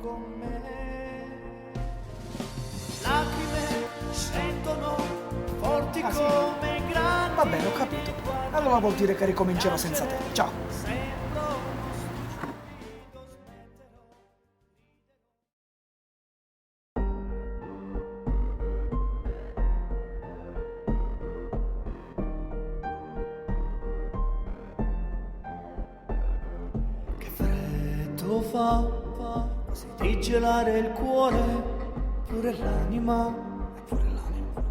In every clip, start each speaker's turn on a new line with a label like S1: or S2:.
S1: con me. Lacrime scendono forti
S2: Ah, sì?
S1: come grandi.
S2: Va bene, ho capito. Allora vuol dire che ricomincerò senza te. Ciao.
S1: Sembro uno stupido, smetterò. Che freddo fa, quasi di gelare il cuore, pure l'anima, e pure l'anima.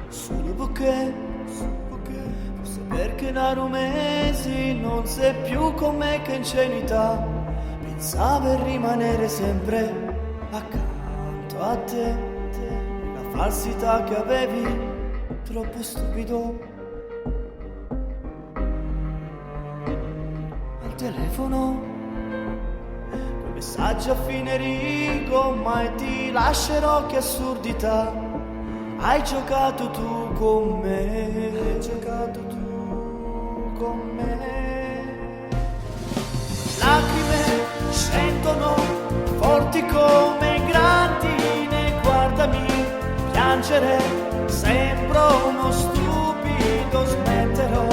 S1: Solo perché, forse perché da mesi non sei più con me, che ingenuità, pensavo di rimanere sempre accanto a te, la falsità che avevi, troppo stupido. Al telefono, quei messaggi a fine rigo, mai ti lascerò, che assurdità. Hai giocato tu con me, hai giocato tu con me. Lacrime scendono forti come grandine, guardami piangere, sembro uno stupido, smetterò,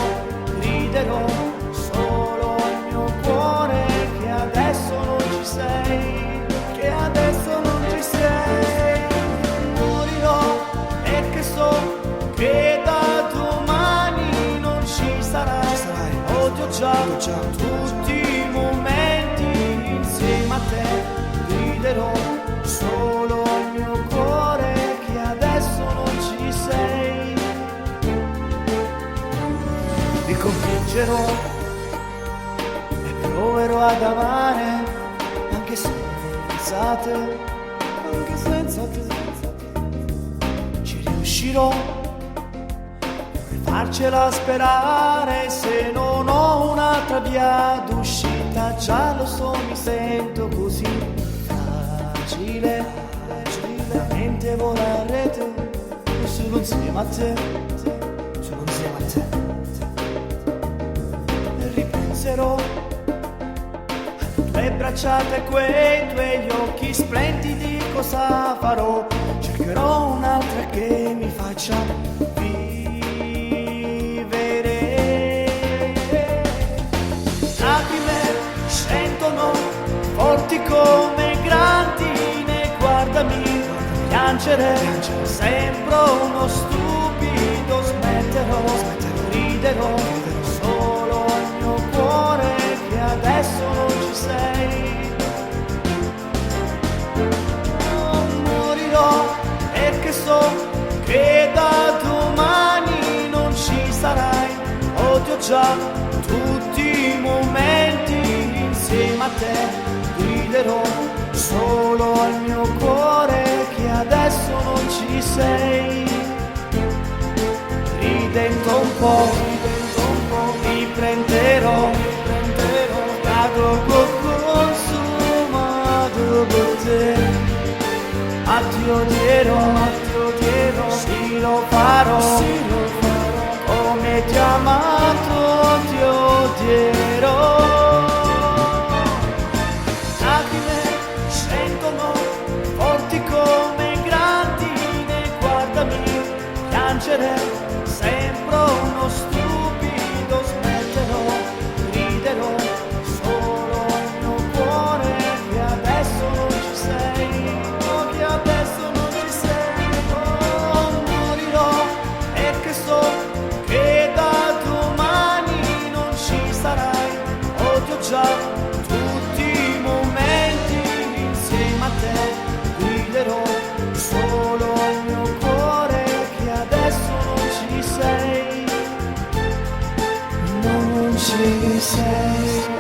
S1: griderò solo al mio cuore che adesso non ci sei, che adesso non ci sei. Morirò perché so che da domani non ci sarai. Odio già tutti i momenti insieme a te, griderò solo al mio cuore che adesso non ci sei. Ricomincerò e proverò ad amare anche senza te, anche senza te. Ci riuscirò, vorrei farcela sperare, se non ho un'altra via d'uscita, già lo so, mi sento così fragile, la mente vola a rete, solo insieme a te, solo insieme a te. E ripenserò alle tue bracciate e quei tuoi occhi splendidi, cosa farò? Cercherò un'altra che mi faccia vivere. Lacrime scendono forti come grandine, guardami piangere, sembro uno stupido, smetterò, riderò solo al mio cuore che adesso non ci sei. Morirò perché so che da domani non ci sarai. Odio già tutti i momenti insieme a te, griderò solo al mio cuore che adesso non ci sei. Ridendo un po', riprenderò, cado consumato per te. Ti odierò, sì lo farò, come ti ho amato ti odierò. Lacrime scendono forti come grandine, guardami piangere, sembro uno stupido, smetterò, griderò solo al mio cuore che adesso non ci sei. Già tutti i momenti insieme a te, griderò solo al mio cuore che adesso non ci sei, non ci sei.